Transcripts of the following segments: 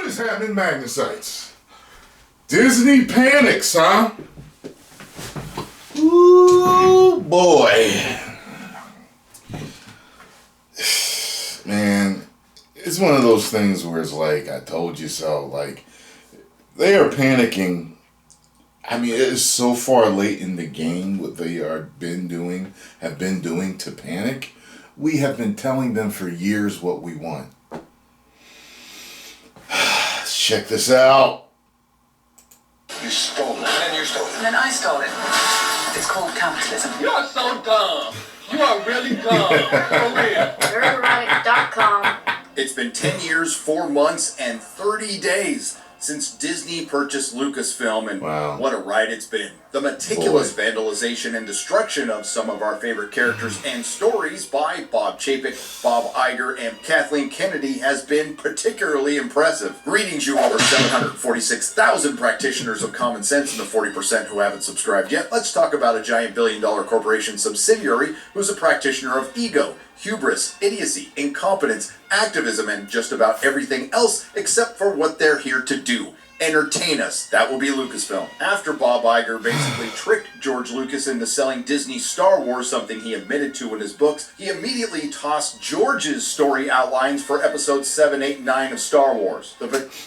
is happening, Magnusites? Disney panics, huh? Ooh, boy. Man, it's one of those things where it's like, I told you so. Like, they are panicking. I mean, it is so far late in the game what they have been doing to panic. We have been telling them for years what we want. Check this out. You stole it. And you stole it. And then I stole it. It's called capitalism. You are so dumb. You are really dumb. For real. Nerdrotic.com. It's been 10 years, 4 months, and 30 days since Disney purchased Lucasfilm, and wow, what a ride it's been. The meticulous vandalization and destruction of some of our favorite characters and stories by Bob Chapek, Bob Iger, and Kathleen Kennedy has been particularly impressive. Greetings, you over 746,000 practitioners of common sense and the 40% who haven't subscribed yet. Let's talk about a giant billion-dollar corporation subsidiary who's a practitioner of ego, hubris, idiocy, incompetence, activism, and just about everything else except for what they're here to do. Entertain us. That will be Lucasfilm. After Bob Iger basically tricked George Lucas into selling Disney Star Wars, something he admitted to in his books, he immediately tossed George's story outlines for episodes 7, 8, and 9 of Star Wars.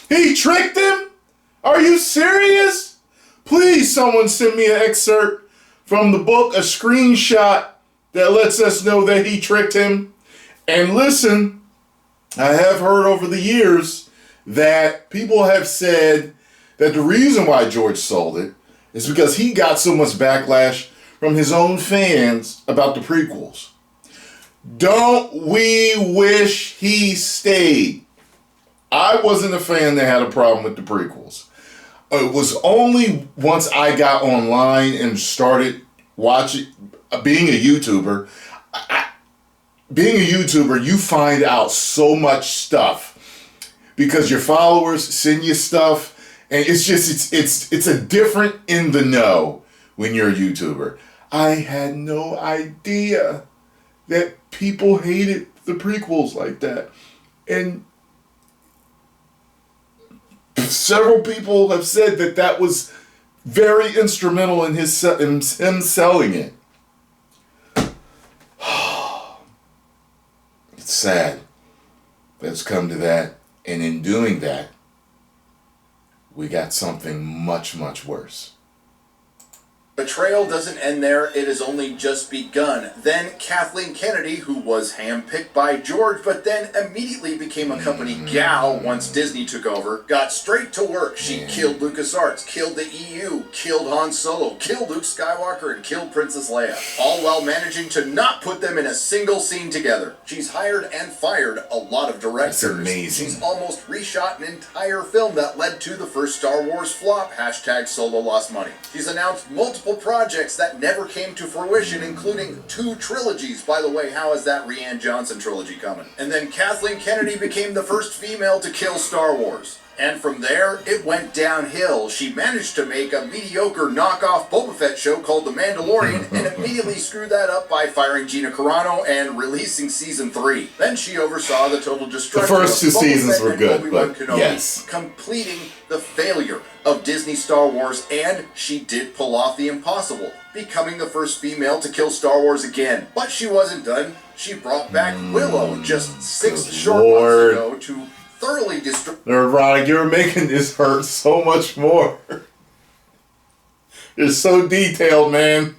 He tricked him? Are you serious? Please, someone send me an excerpt from the book, a screenshot that lets us know that he tricked him. And listen, I have heard over the years that people have said that the reason why George sold it is because he got so much backlash from his own fans about the prequels. Don't we wish he stayed? I wasn't a fan that had a problem with the prequels. It was only once I got online and started watching, being a YouTuber, you find out so much stuff because your followers send you stuff, and it's a different in the know when you're a YouTuber. I had no idea that people hated the prequels like that, and several people have said that was very instrumental in him selling it. It's sad that it's come to that, and in doing that, we got something much, much worse. Betrayal doesn't end there, it has only just begun. Then Kathleen Kennedy, who was handpicked by George, but then immediately became a company gal once Disney took over, got straight to work. She killed LucasArts, killed the EU, killed Han Solo, killed Luke Skywalker, and killed Princess Leia, all while managing to not put them in a single scene together. She's hired and fired a lot of directors. That's amazing. She's almost reshot an entire film that led to the first Star Wars flop, #Solo lost money. She's announced multiple projects that never came to fruition, including 2 trilogies. By the way, how is that Rian Johnson trilogy coming? And then Kathleen Kennedy became the first female to kill Star Wars. And from there, it went downhill. She managed to make a mediocre knockoff Boba Fett show called The Mandalorian and immediately screwed that up by firing Gina Carano and releasing season 3. Then she oversaw the total destruction. The first 2 seasons were good, but Kenobi, yes. completing the failure of Disney Star Wars, and she did pull off the impossible, becoming the first female to kill Star Wars again. But she wasn't done. She brought back Willow just 6 short months ago to thoroughly destroy. Nerdrotic, you're making this hurt so much more. You're so detailed, man.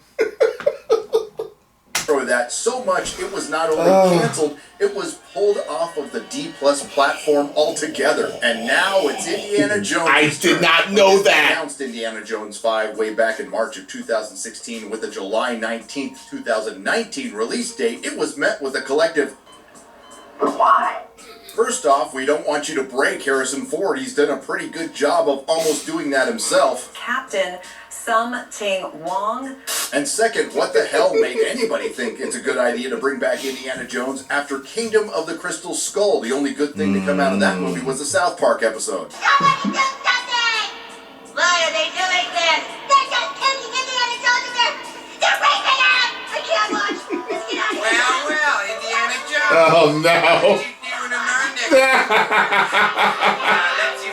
That so much it was not only canceled, it was pulled off of the D+ platform altogether. And now it's Indiana Jones. I did not know that. Announced Indiana Jones 5 way back in March of 2016 with a July 19th, 2019 release date. It was met with a collective Why? First off, we don't want you to break Harrison Ford. He's done a pretty good job of almost doing that himself. Captain Something Wong. And second, what the hell made anybody think it's a good idea to bring back Indiana Jones after Kingdom of the Crystal Skull? The only good thing to come out of that movie was the South Park episode. Somebody do something! Why are they doing this? They're just taking Indiana Jones in there! They're raping him! I can't watch! Let's get out of here! Well, Indiana Jones. Oh no. What you doing in our next? Let's you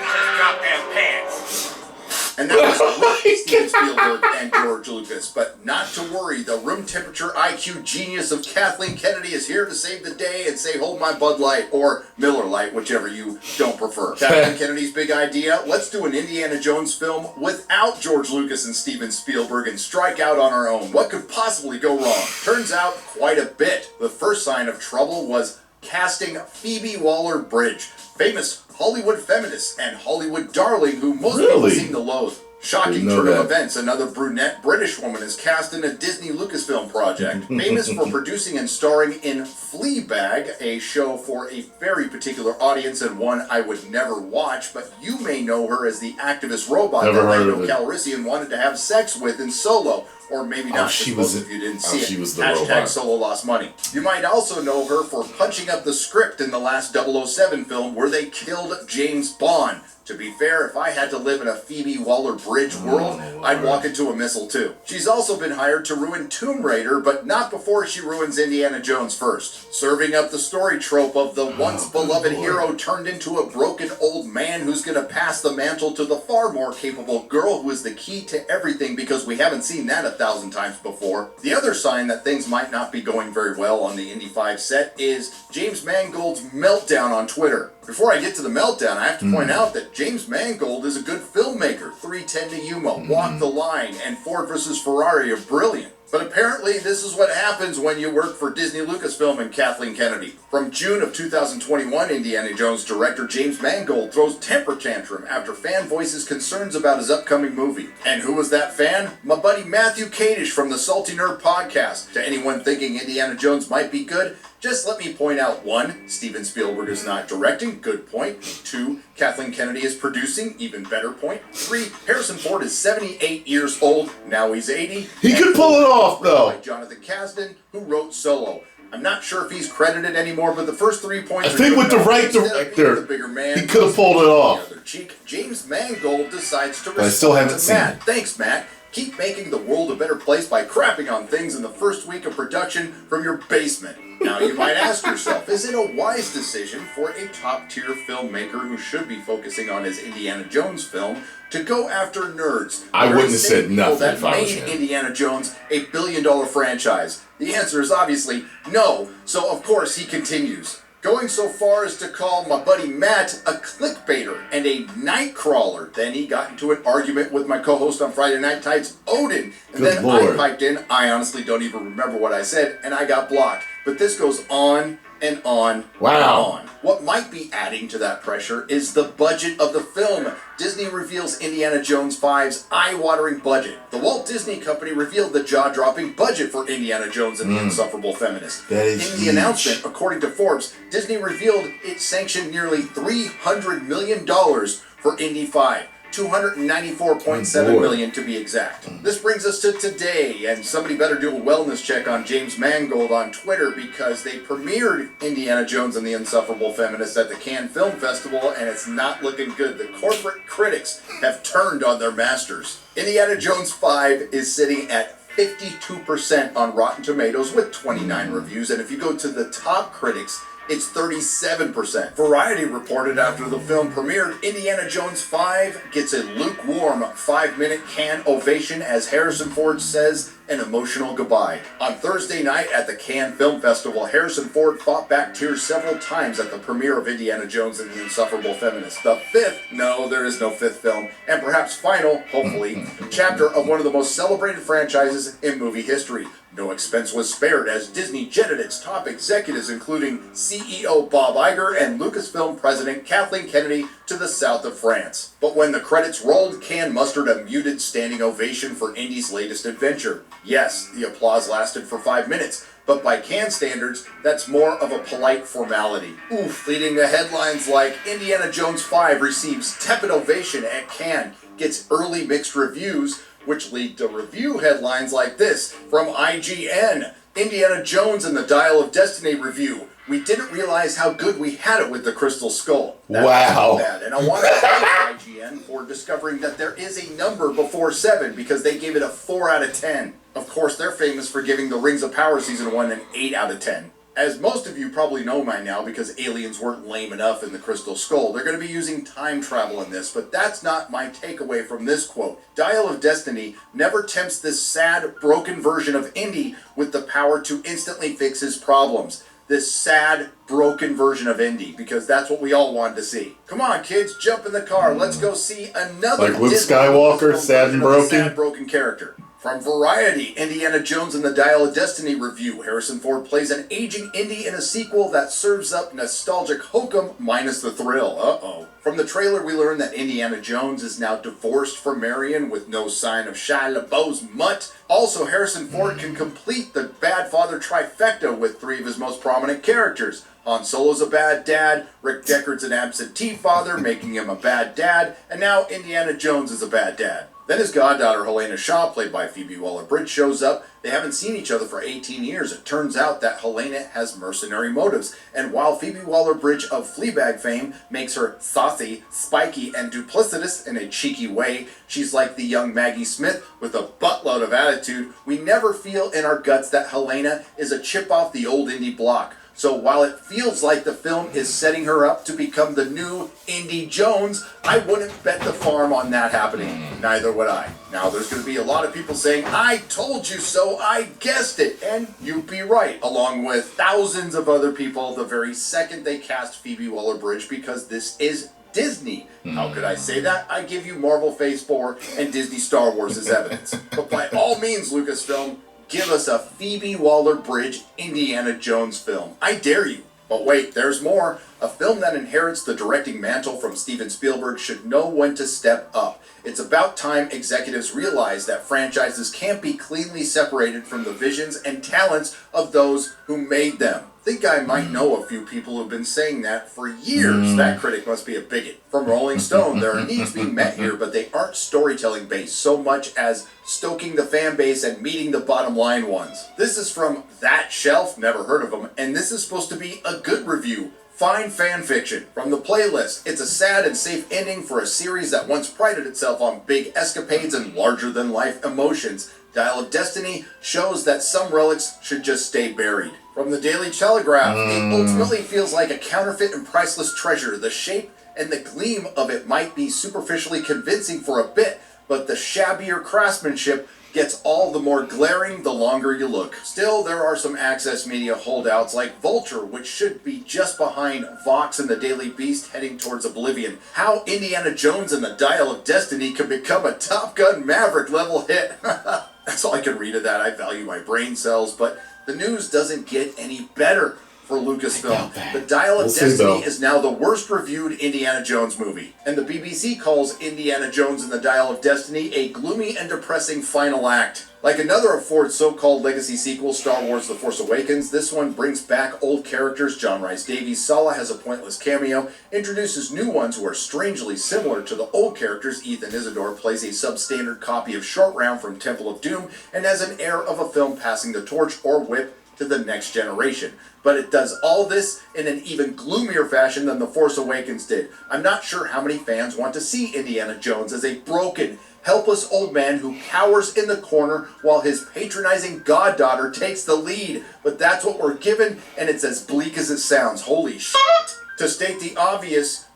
And that was Steven Spielberg and George Lucas. But not to worry, the room temperature IQ genius of Kathleen Kennedy is here to save the day and say, hold my Bud Light, or Miller Lite, whichever you don't prefer. Kathleen Kennedy's big idea, let's do an Indiana Jones film without George Lucas and Steven Spielberg and strike out on our own. What could possibly go wrong? Turns out, quite a bit. The first sign of trouble was casting Phoebe Waller-Bridge, famous Hollywood feminist and Hollywood darling who most people seem to loathe. Shocking turn of events, another brunette British woman is cast in a Disney Lucasfilm project. Famous for producing and starring in Fleabag, a show for a very particular audience and one I would never watch, but you may know her as the activist robot that Lando Calrissian wanted to have sex with in Solo. Or maybe not, because most of you didn't see it. She was the Hashtag robot. Solo lost money. You might also know her for punching up the script in the last 007 film where they killed James Bond. To be fair, if I had to live in a Phoebe Waller-Bridge world, I'd walk into a missile too. She's also been hired to ruin Tomb Raider, but not before she ruins Indiana Jones first. Serving up the story trope of the once beloved hero turned into a broken old man who's gonna pass the mantle to the far more capable girl who is the key to everything, because we haven't seen that 1,000 times before. The other sign that things might not be going very well on the Indy 5 set is James Mangold's meltdown on Twitter. Before I get to the meltdown, I have to point out that James Mangold is a good filmmaker. 310 to Yuma, Walk the Line, and Ford vs. Ferrari are brilliant. But apparently this is what happens when you work for Disney Lucasfilm and Kathleen Kennedy. From June of 2021, Indiana Jones director James Mangold throws temper tantrum after fan voices concerns about his upcoming movie. And who was that fan? My buddy Matthew Kadish from the Salty Nerd podcast. To anyone thinking Indiana Jones might be good, just let me point out 1, Steven Spielberg is not directing, good point. 2, Kathleen Kennedy is producing, even better point. 3, Harrison Ford is 78 years old, now he's 80. He could pull it off, though. By Jonathan Kasdan, who wrote Solo. I'm not sure if he's credited anymore, but the first 3 points I think with the right director, the bigger man, he could have pulled it off. The other cheek, James Mangold decides to But I still haven't to seen Matt. it. Thanks, Matt. Keep making the world a better place by crapping on things in the first week of production from your basement. Now you might ask yourself, is it a wise decision for a top-tier filmmaker who should be focusing on his Indiana Jones film to go after nerds? I wouldn't have said nothing that if I was made him. Indiana Jones a billion-dollar franchise. The answer is obviously no, so of course he continues. Going so far as to call my buddy Matt a clickbaiter and a nightcrawler. Then he got into an argument with my co-host on Friday Night Tights, Odin. And Good then Lord. I piped in. I honestly don't even remember what I said, and I got blocked. But this goes on and on Wow. and on. What might be adding to that pressure is the budget of the film. Disney reveals Indiana Jones 5's eye-watering budget. The Walt Disney Company revealed the jaw-dropping budget for Indiana Jones and the Insufferable Feminist. That is In the huge. announcement, according to Forbes, Disney revealed it sanctioned nearly $300 million for Indy 5. $294.7 million to be exact. This brings us to today, and somebody better do a wellness check on James Mangold on Twitter, because they premiered Indiana Jones and the Insufferable Feminist at the Cannes Film Festival, and it's not looking good. The corporate critics have turned on their masters. Indiana Jones 5 is sitting at 52% on Rotten Tomatoes with 29 reviews, and if you go to the top critics, it's 37%. Variety reported after the film premiered, Indiana Jones 5 gets a lukewarm 5-minute Cannes ovation as Harrison Ford says an emotional goodbye. On Thursday night at the Cannes Film Festival, Harrison Ford fought back tears several times at the premiere of Indiana Jones and the Insufferable Feminist. The fifth, no, there is no fifth film, and perhaps final, hopefully, chapter of one of the most celebrated franchises in movie history. No expense was spared as Disney jetted its top executives, including CEO Bob Iger and Lucasfilm President Kathleen Kennedy, to the south of France. But when the credits rolled, Cannes mustered a muted standing ovation for Indy's latest adventure. Yes, the applause lasted for 5 minutes, but by Cannes standards, that's more of a polite formality. Oof, leading to headlines like Indiana Jones 5 receives tepid ovation at Cannes, gets early mixed reviews, which lead to review headlines like this from IGN. Indiana Jones and the Dial of Destiny review. We didn't realize how good we had it with the Crystal Skull. That Wow. was so bad. And I want to thank IGN for discovering that there is a number before 7 because they gave it a 4 out of 10. Of course, they're famous for giving the Rings of Power Season 1 an 8 out of 10. As most of you probably know by now, because aliens weren't lame enough in the Crystal Skull, they're going to be using time travel in this, but that's not my takeaway from this quote. Dial of Destiny never tempts this sad, broken version of Indy with the power to instantly fix his problems. This sad, broken version of Indy, because that's what we all wanted to see. Come on, kids, jump in the car. Let's go see another Like Luke Disney Skywalker, sad version and of the broken? sad, broken character. From Variety, Indiana Jones and the Dial of Destiny review. Harrison Ford plays an aging Indy in a sequel that serves up nostalgic hokum minus the thrill. Uh-oh. From the trailer, we learn that Indiana Jones is now divorced from Marion with no sign of Shia LaBeouf's mutt. Also, Harrison Ford can complete the bad father trifecta with 3 of his most prominent characters. Han Solo's a bad dad, Rick Deckard's an absentee father, making him a bad dad, and now Indiana Jones is a bad dad. Then his goddaughter Helena Shaw, played by Phoebe Waller-Bridge, shows up. They haven't seen each other for 18 years. It turns out that Helena has mercenary motives, and while Phoebe Waller-Bridge of Fleabag fame makes her saucy, spiky, and duplicitous in a cheeky way, she's like the young Maggie Smith with a buttload of attitude. We never feel in our guts that Helena is a chip off the old indie block. So while it feels like the film is setting her up to become the new Indy Jones, I wouldn't bet the farm on that happening. Neither would I. Now there's going to be a lot of people saying, I told you so, I guessed it, and you'd be right, along with thousands of other people the very second they cast Phoebe Waller-Bridge, because this is Disney. How could I say that? I give you Marvel Phase 4 and Disney Star Wars as evidence. But by all means, Lucasfilm, give us a Phoebe Waller-Bridge Indiana Jones film. I dare you. But wait, there's more. A film that inherits the directing mantle from Steven Spielberg should know when to step up. It's about time executives realize that franchises can't be cleanly separated from the visions and talents of those who made them. Think I might know a few people who've been saying that for years. That critic must be a bigot. From Rolling Stone, there are needs being met here, but they aren't storytelling based so much as stoking the fan base and meeting the bottom line ones. This is from That Shelf, never heard of them, and this is supposed to be a good review. Fine fan fiction. From the playlist, it's a sad and safe ending for a series that once prided itself on big escapades and larger-than-life emotions. Dial of Destiny shows that some relics should just stay buried. From the Daily Telegraph, it ultimately feels like a counterfeit and priceless treasure. The shape and the gleam of it might be superficially convincing for a bit, but the shabbier craftsmanship gets all the more glaring the longer you look. Still, there are some Access Media holdouts like Vulture, which should be just behind Vox and the Daily Beast heading towards oblivion. How Indiana Jones and the Dial of Destiny can become a Top Gun Maverick level hit. That's all I can read of that. I value my brain cells, but the news doesn't get any better for Lucasfilm. The Dial of Destiny is now the worst reviewed Indiana Jones movie, and the BBC calls Indiana Jones and the Dial of Destiny a gloomy and depressing final act. Like another of Ford's so-called legacy sequel, Star Wars The Force Awakens, this one brings back old characters. John Rhys Davies' Sala has a pointless cameo, introduces new ones who are strangely similar to the old characters. Ethan Isidore plays a substandard copy of Short Round from Temple of Doom, and has an air of a film passing the torch or whip to the next generation. But it does all this in an even gloomier fashion than The Force Awakens did. I'm not sure how many fans want to see Indiana Jones as a broken, helpless old man who cowers in the corner while his patronizing goddaughter takes the lead. But that's what we're given, and it's as bleak as it sounds. Holy shit! To state the obvious,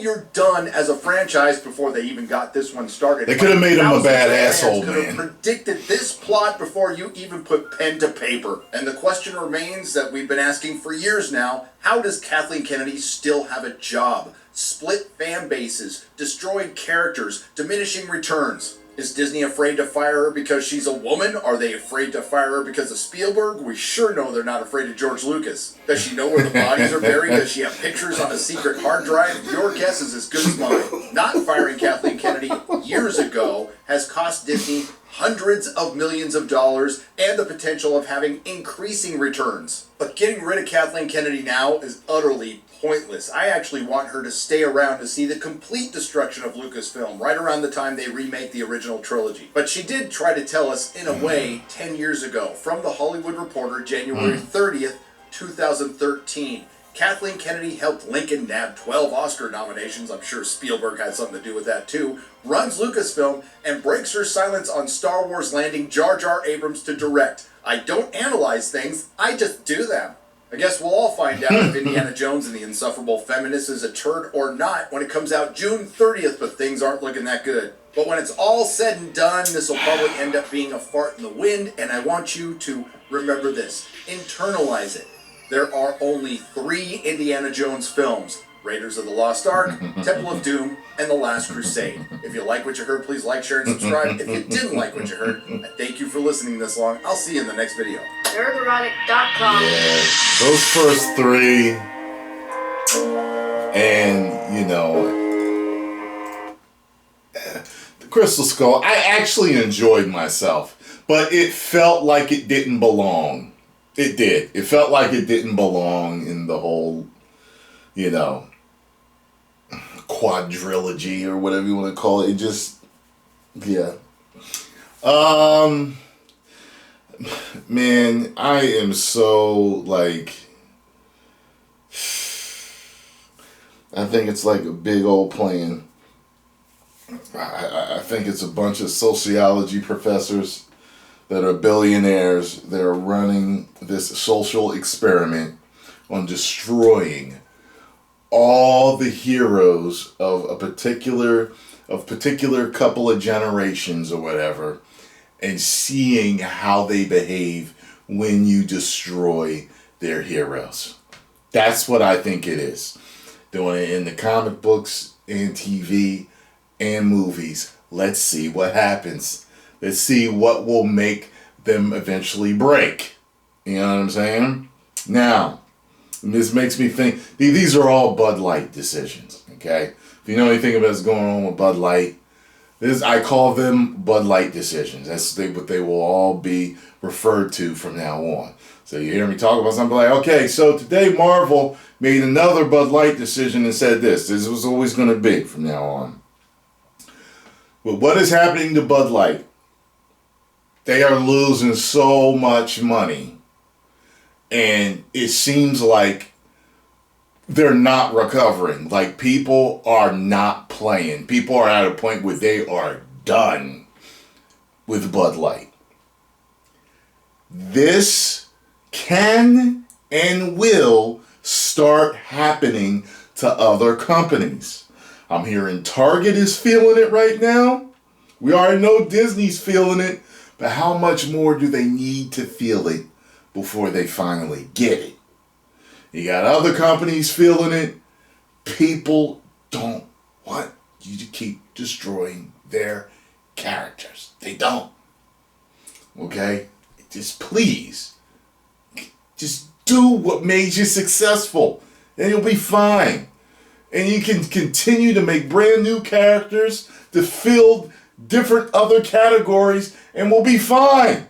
you're done as a franchise before they even got this one started. They could have made him a bad asshole, could have predicted this plot before you even put pen to paper. And the question remains that we've been asking for years now: how does Kathleen Kennedy still have a job? Split fan bases, destroyed characters, diminishing returns. Is Disney afraid to fire her because she's a woman? Are they afraid to fire her because of Spielberg? We sure know they're not afraid of George Lucas. Does she know where the bodies are buried? Does she have pictures on a secret hard drive? Your guess is as good as mine. Not firing Kathleen Kennedy years ago has cost Disney hundreds of millions of dollars and the potential of having increasing returns. But getting rid of Kathleen Kennedy now is utterly pointless. I actually want her to stay around to see the complete destruction of Lucasfilm right around the time they remake the original trilogy. But she did try to tell us, in a way, 10 years ago. From The Hollywood Reporter, January 30th, 2013. Kathleen Kennedy helped Lincoln nab 12 Oscar nominations. I'm sure Spielberg had something to do with that too. Runs Lucasfilm and breaks her silence on Star Wars landing Jar Jar Abrams to direct. I don't analyze things, I just do them. I guess we'll all find out if Indiana Jones and the Insufferable Feminist is a turd or not when it comes out June 30th, but things aren't looking that good. But when it's all said and done, this will probably end up being a fart in the wind, and I want you to remember this. Internalize it. There are only 3 Indiana Jones films: Raiders of the Lost Ark, Temple of Doom, and The Last Crusade. If you like what you heard, please like, share, and subscribe. If you didn't like what you heard, I thank you for listening this long. I'll see you in the next video. Nerderotic.com. Yeah, those first 3, and you know, the Crystal Skull, I actually enjoyed myself, but it felt like it didn't belong. It did. It felt like it didn't belong in the whole, you know, quadrilogy or whatever you want to call it. It just, yeah. Man, I am so, like, I think it's like a big old plan. I think it's a bunch of sociology professors that are billionaires that are running this social experiment on destroying all the heroes of a particular couple of generations or whatever, and seeing how they behave when you destroy their heroes. That's what I think it is. Doing it in the comic books and TV and movies. Let's see what happens. Let's see what will make them eventually break. You know what I'm saying? Now, this makes me think, these are all Bud Light decisions, okay? If you know anything about what's going on with Bud Light, I call them Bud Light decisions. That's what they will all be referred to from now on. So you hear me talk about something like, okay, so today Marvel made another Bud Light decision and said this. This was always going to be from now on. But what is happening to Bud Light? They are losing so much money. And it seems like they're not recovering. Like, people are not playing. People are at a point where they are done with Bud Light. This can and will start happening to other companies. I'm hearing Target is feeling it right now. We already know Disney's feeling it. But how much more do they need to feel it before they finally get it? You got other companies feeling it. People don't want you to keep destroying their characters. They don't. Okay? Just please. Just do what made you successful. And you'll be fine. And you can continue to make brand new characters to fill different other categories, and we'll be fine.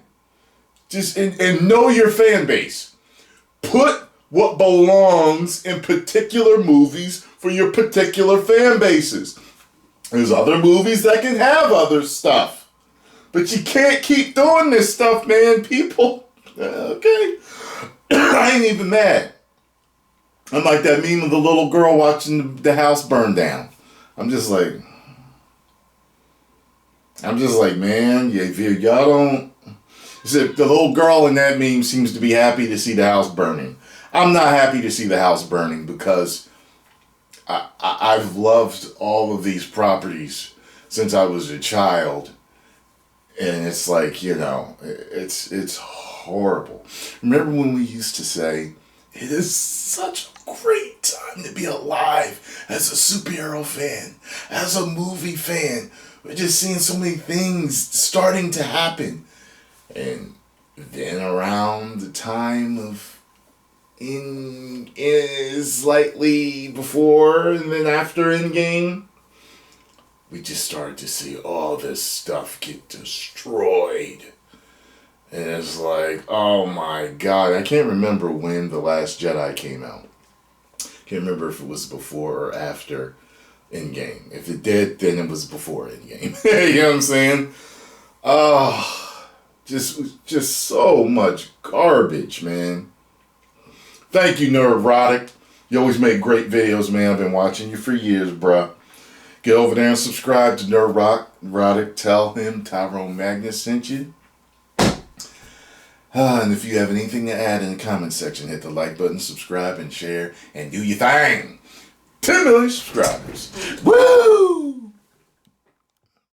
Just and know your fan base. Put what belongs in particular movies for your particular fan bases. There's other movies that can have other stuff. But you can't keep doing this stuff, man. People, okay? I ain't even mad. I'm like that meme of the little girl watching the house burn down. I'm just like, man, if y'all don't... The little girl in that meme seems to be happy to see the house burning. I'm not happy to see the house burning because I've loved all of these properties since I was a child. And it's like, you know, it's horrible. Remember when we used to say, it is such a great time to be alive as a superhero fan, as a movie fan. We're just seeing so many things starting to happen. And then around the time of slightly before and then after Endgame, we just started to see all this stuff get destroyed. And it's like, oh my God. I can't remember when The Last Jedi came out. Can't remember if it was before or after Endgame. If it did, then it was before Endgame. You know what I'm saying? Just so much garbage, man. Thank you, Neurotic. You always make great videos, man. I've been watching you for years, bruh. Get over there and subscribe to Neurotic. Tell him Tyrone Magnus sent you. And if you have anything to add in the comment section, hit the like button, subscribe, and share, and do your thing. 10 million subscribers. Woo!